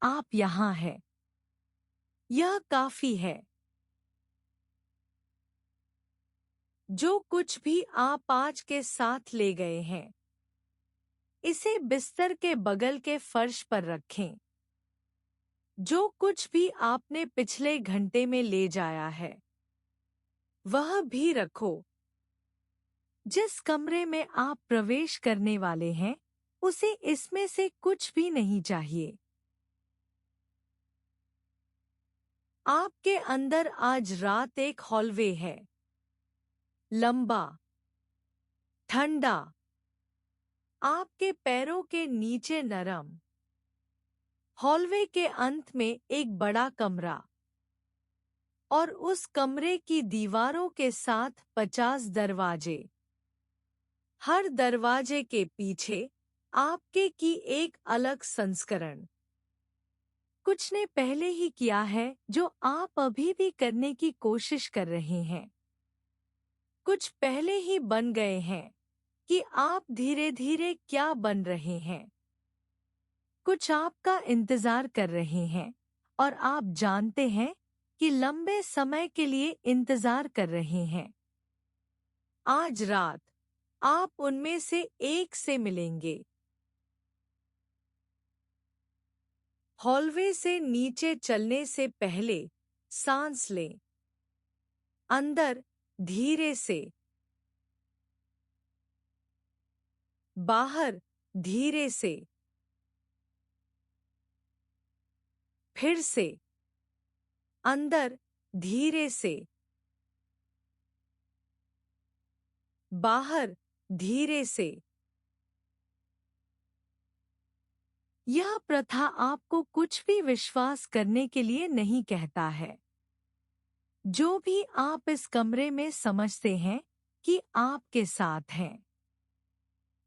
आप यहाँ हैं। यह काफी है। जो कुछ भी आप आज के साथ ले गए हैं, इसे बिस्तर के बगल के फर्श पर रखें। जो कुछ भी आपने पिछले घंटे में ले जाया है, वह भी रखो। जिस कमरे में आप प्रवेश करने वाले हैं, उसे इसमें से कुछ भी नहीं चाहिए। आपके अंदर आज रात एक हॉलवे है, लंबा, ठंडा, आपके पैरों के नीचे नरम। हॉलवे के अंत में एक बड़ा कमरा, और उस कमरे की दीवारों के साथ 50 दरवाजे। हर दरवाजे के पीछे आपके की एक अलग संस्करण। कुछ ने पहले ही किया है जो आप अभी भी करने की कोशिश कर रहे हैं। कुछ पहले ही बन गए हैं कि आप धीरे धीरे क्या बन रहे हैं। कुछ आपका इंतजार कर रहे हैं और आप जानते हैं कि लंबे समय के लिए इंतजार कर रहे हैं। आज रात आप उनमें से एक से मिलेंगे। हॉलवे से नीचे चलने से पहले सांस लें। अंदर धीरे से, बाहर धीरे से, फिर से अंदर धीरे से, बाहर धीरे से। यह प्रथा आपको कुछ भी विश्वास करने के लिए नहीं कहता है। जो भी आप इस कमरे में समझते हैं कि आपके साथ हैं,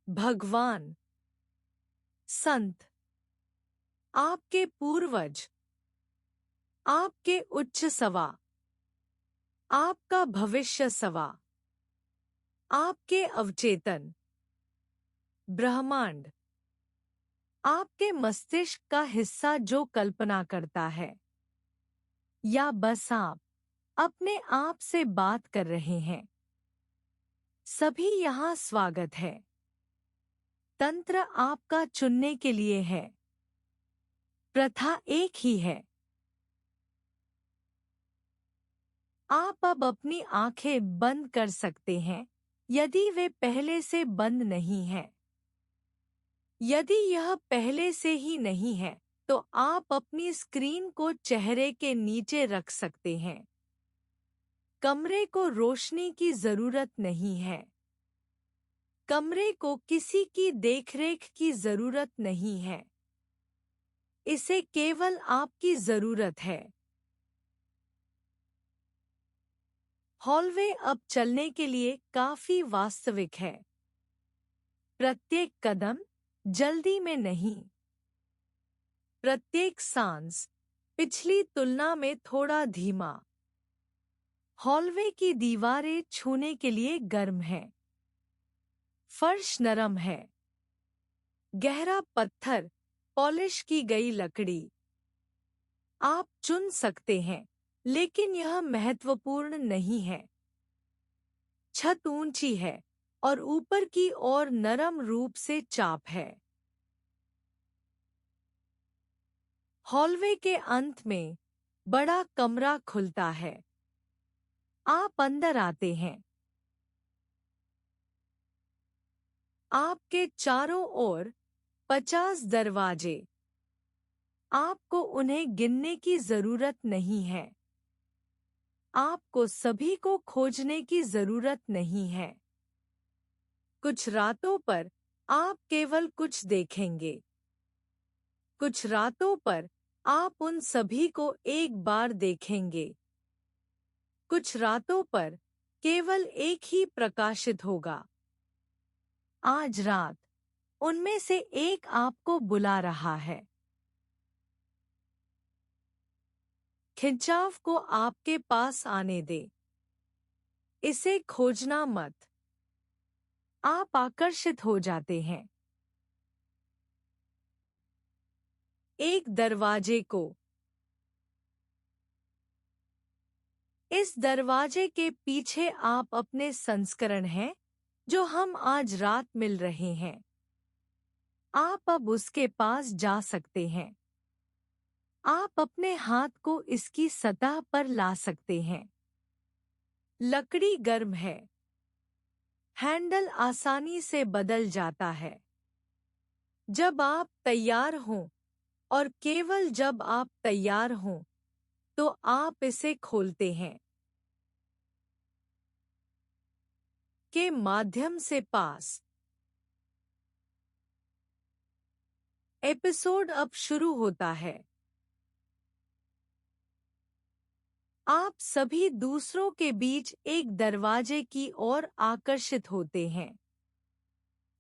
भगवान, संत, आपके पूर्वज, आपके उच्च सवा, आपका भविष्य सवा, आपके अवचेतन, ब्रह्मांड, आपके मस्तिष्क का हिस्सा जो कल्पना करता है, या बस आप अपने आप से बात कर रहे हैं, सभी यहाँ स्वागत है। तंत्र आपका चुनने के लिए है। प्रथा एक ही है। आप अब अपनी आंखें बंद कर सकते हैं यदि वे पहले से बंद नहीं हैं। यदि यह पहले से ही नहीं है, तो आप अपनी स्क्रीन को चेहरे के नीचे रख सकते हैं। कमरे को रोशनी की जरूरत नहीं है। कमरे को किसी की देखरेख की जरूरत नहीं है। इसे केवल आपकी जरूरत है। हॉलवे अब चलने के लिए काफी वास्तविक है। प्रत्येक कदम जल्दी में नहीं। प्रत्येक सांस पिछली तुलना में थोड़ा धीमा। हॉलवे की दीवारें छूने के लिए गर्म है। फर्श नरम है। गहरा पत्थर, पॉलिश की गई लकड़ी। आप चुन सकते हैं, लेकिन यह महत्वपूर्ण नहीं है। छत ऊंची है और ऊपर की ओर नरम रूप से चाप है। हॉलवे के अंत में बड़ा कमरा खुलता है। आप अंदर आते हैं। आपके चारों ओर 50 दरवाजे। आपको उन्हें गिनने की जरूरत नहीं है। आपको सभी को खोजने की जरूरत नहीं है। कुछ रातों पर आप केवल कुछ देखेंगे। कुछ रातों पर आप उन सभी को एक बार देखेंगे। कुछ रातों पर केवल एक ही प्रकाशित होगा। आज रात उनमें से एक आपको बुला रहा है। खिंचाव को आपके पास आने दे। इसे खोजना मत। आप आकर्षित हो जाते हैं। एक दरवाजे को। इस दरवाजे के पीछे आप अपने संस्करण हैं जो हम आज रात मिल रहे हैं। आप अब उसके पास जा सकते हैं। आप अपने हाथ को इसकी सतह पर ला सकते हैं। लकड़ी गर्म है। हैंडल आसानी से बदल जाता है। जब आप तैयार हों और केवल जब आप तैयार हों तो आप इसे खोलते हैं। के माध्यम से पास। एपिसोड अब शुरू होता है। आप सभी दूसरों के बीच एक दरवाजे की ओर आकर्षित होते हैं।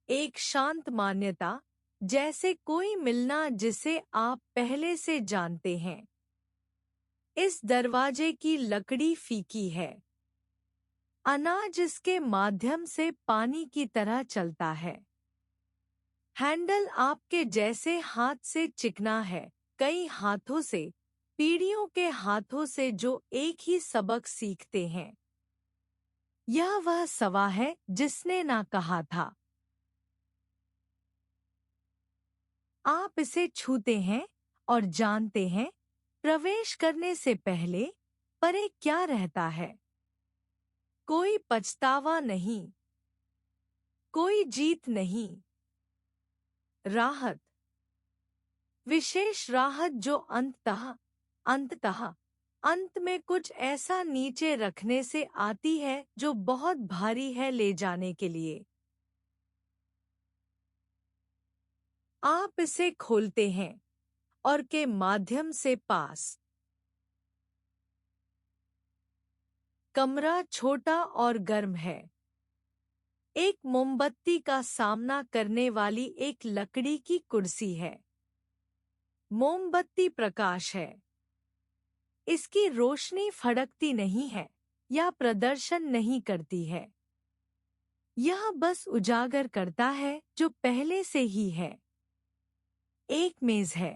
एक शांत मान्यता, जैसे कोई मिलना जिसे आप पहले से जानते हैं। इस दरवाजे की लकड़ी फीकी है। अनाज इसके माध्यम से पानी की तरह चलता है। हैंडल आपके जैसे हाथ से चिकना है, कई हाथों से, पीढ़ियों के हाथों से जो एक ही सबक सीखते हैं। यह वह सवा है जिसने ना कहा था। आप इसे छूते हैं और जानते हैं, प्रवेश करने से पहले परे क्या रहता है। कोई पछतावा नहीं, कोई जीत नहीं, राहत, विशेष राहत जो अंततः अंत में कुछ ऐसा नीचे रखने से आती है जो बहुत भारी है ले जाने के लिए। आप इसे खोलते हैं और के माध्यम से पास। कमरा छोटा और गर्म है। एक मोमबत्ती का सामना करने वाली एक लकड़ी की कुर्सी है। मोमबत्ती प्रकाश है। इसकी रोशनी फड़कती नहीं है या प्रदर्शन नहीं करती है। यह बस उजागर करता है जो पहले से ही है। एक मेज है।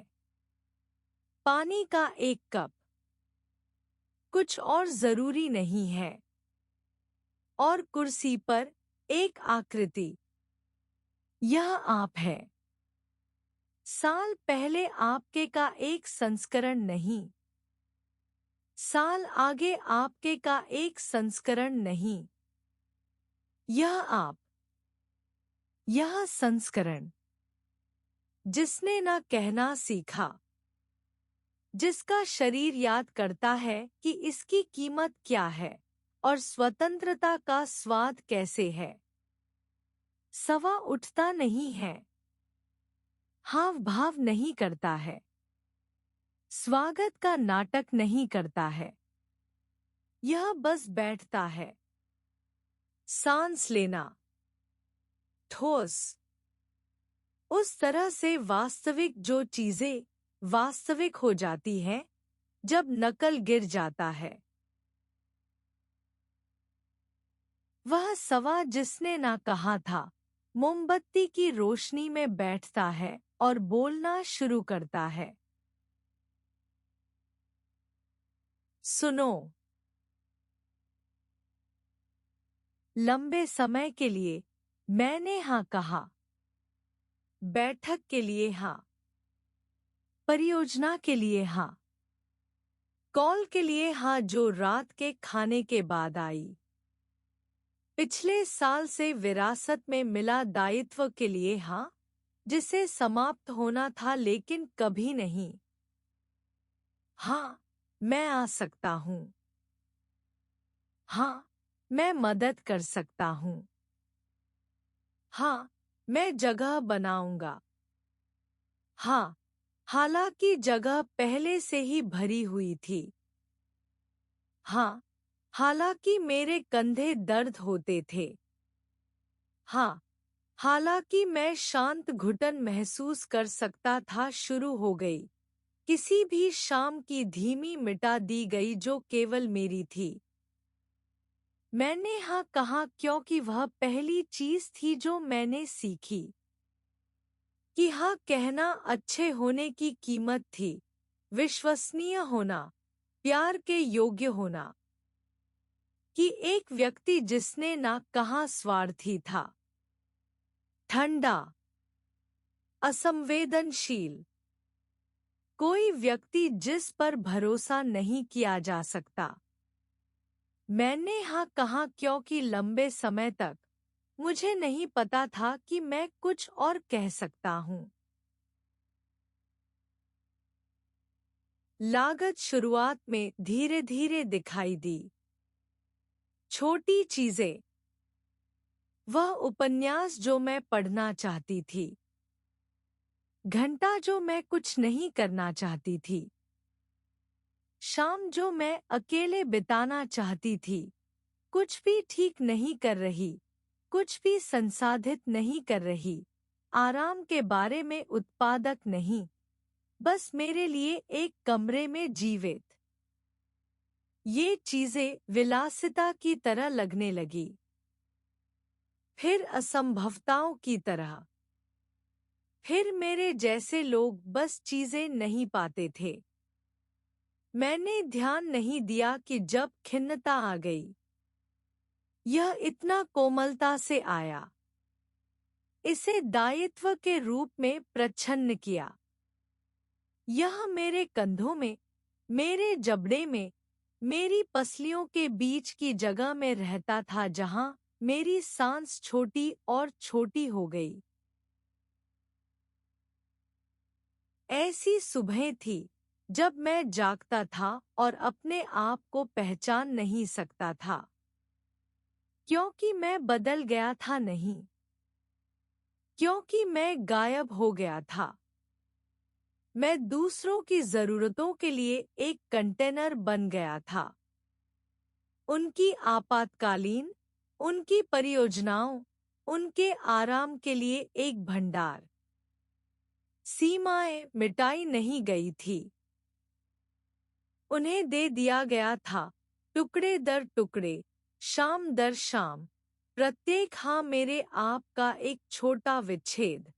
पानी का एक कप। कुछ और जरूरी नहीं है। और कुर्सी पर एक आकृति। यह आप है। साल पहले आपके का एक संस्करण नहीं। साल आगे आपके का एक संस्करण नहीं। यह आप। यह संस्करण जिसने ना कहना सीखा, जिसका शरीर याद करता है कि इसकी कीमत क्या है और स्वतंत्रता का स्वाद कैसे है। सवा उठता नहीं है। हाव भाव नहीं करता है। स्वागत का नाटक नहीं करता है। यह बस बैठता है। सांस लेना। ठोस। उस तरह से वास्तविक जो चीजें वास्तविक हो जाती हैं जब नकल गिर जाता है। वह सवा जिसने ना कहा था, मोमबत्ती की रोशनी में बैठता है और बोलना शुरू करता है। सुनो। लंबे समय के लिए मैंने हाँ कहा। बैठक के लिए हाँ। परियोजना के लिए हाँ। कॉल के लिए हाँ जो रात के खाने के बाद आई। पिछले साल से विरासत में मिला दायित्व के लिए हाँ, जिसे समाप्त होना था लेकिन कभी नहीं। हाँ, मैं आ सकता हूँ। हाँ, मैं मदद कर सकता हूँ। हाँ, मैं जगह बनाऊंगा। हाँ, हालांकि जगह पहले से ही भरी हुई थी। हाँ, हालांकि मेरे कंधे दर्द होते थे। हाँ, हालांकि मैं शांत घुटन महसूस कर सकता था शुरू हो गई। किसी भी शाम की धीमी मिटा दी गई जो केवल मेरी थी। मैंने हाँ कहा क्योंकि वह पहली चीज थी जो मैंने सीखी। कि हाँ कहना अच्छे होने की कीमत थी, विश्वसनीय होना, प्यार के योग्य होना। कि एक व्यक्ति जिसने ना कहा स्वार्थी था, ठंडा, असंवेदनशील, कोई व्यक्ति जिस पर भरोसा नहीं किया जा सकता। मैंने हाँ कहा क्योंकि लंबे समय तक मुझे नहीं पता था कि मैं कुछ और कह सकता हूँ। लागत शुरुआत में धीरे धीरे दिखाई दी। छोटी चीजें, वह उपन्यास जो मैं पढ़ना चाहती थी, घंटा जो मैं कुछ नहीं करना चाहती थी, शाम जो मैं अकेले बिताना चाहती थी, कुछ भी ठीक नहीं कर रही, कुछ भी संसाधित नहीं कर रही, आराम के बारे में उत्पादक नहीं, बस मेरे लिए एक कमरे में जीवित। ये चीजें विलासिता की तरह लगने लगी, फिर असंभवताओं की तरह। फिर मेरे जैसे लोग बस चीजें नहीं पाते थे। मैंने ध्यान नहीं दिया कि जब खिन्नता आ गई, यह इतना कोमलता से आया। इसे दायित्व के रूप में प्रच्छन्न किया। यह मेरे कंधों में, मेरे जबड़े में, मेरी पसलियों के बीच की जगह में रहता था जहां मेरी सांस छोटी और छोटी हो गई। ऐसी सुबहें थी जब मैं जागता था और अपने आप को पहचान नहीं सकता था, क्योंकि मैं बदल गया था नहीं, क्योंकि मैं गायब हो गया था। मैं दूसरों की जरूरतों के लिए एक कंटेनर बन गया था। उनकी आपातकालीन, उनकी परियोजनाओं, उनके आराम के लिए एक भंडार। सीमाएं मिटाई नहीं गई थी, उन्हें दे दिया गया था, टुकड़े दर टुकड़े, शाम दर शाम, प्रत्येक हाँ मेरे आप का एक छोटा विच्छेद।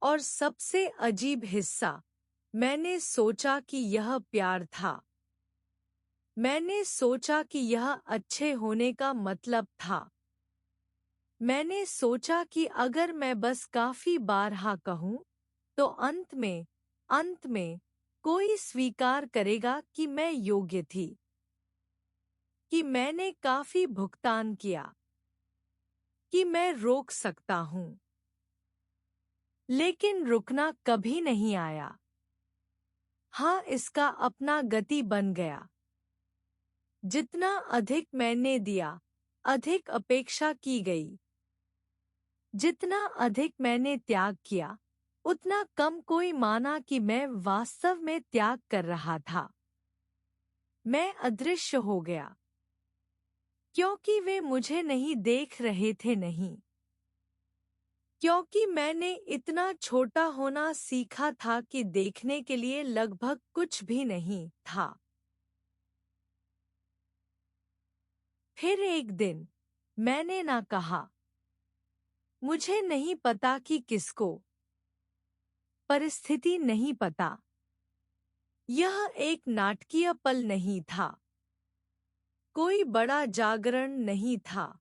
और सबसे अजीब हिस्सा, मैंने सोचा कि यह प्यार था। मैंने सोचा कि यह अच्छे होने का मतलब था। मैंने सोचा कि अगर मैं बस काफी बार हाँ कहूँ, तो अंत में कोई स्वीकार करेगा कि मैं योग्य थी, कि मैंने काफी भुगतान किया, कि मैं रोक सकता हूँ। लेकिन रुकना कभी नहीं आया। हाँ इसका अपना गति बन गया। जितना अधिक मैंने दिया, अधिक अपेक्षा की गई। जितना अधिक मैंने त्याग किया, उतना कम कोई माना कि मैं वास्तव में त्याग कर रहा था। मैं अदृश्य हो गया, क्योंकि वे मुझे नहीं देख रहे थे, नहीं, क्योंकि मैंने इतना छोटा होना सीखा था कि देखने के लिए लगभग कुछ भी नहीं था। फिर एक दिन मैंने ना कहा, मुझे नहीं पता कि किसको, परिस्थिति नहीं पता। यह एक नाटकीय पल नहीं था, कोई बड़ा जागरण नहीं था।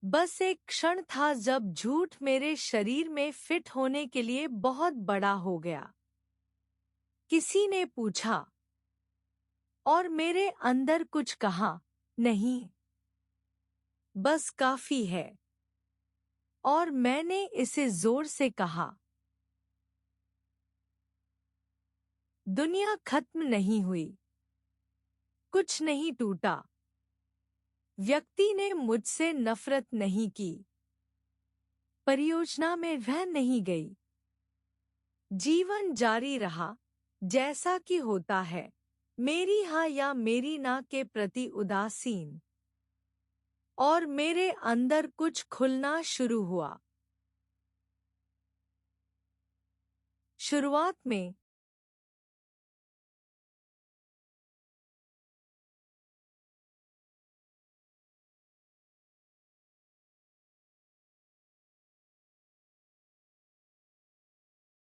बस एक क्षण था जब झूठ मेरे शरीर में फिट होने के लिए बहुत बड़ा हो गया। किसी ने पूछा और मेरे अंदर कुछ कहा, नहीं, बस काफी है। और मैंने इसे जोर से कहा। दुनिया खत्म नहीं हुई, कुछ नहीं टूटा, व्यक्ति ने मुझसे नफरत नहीं की, परियोजना में रह नहीं गई। जीवन जारी रहा जैसा कि होता है, मेरी हाँ या मेरी ना के प्रति उदासीन। और मेरे अंदर कुछ खुलना शुरू हुआ। शुरुआत में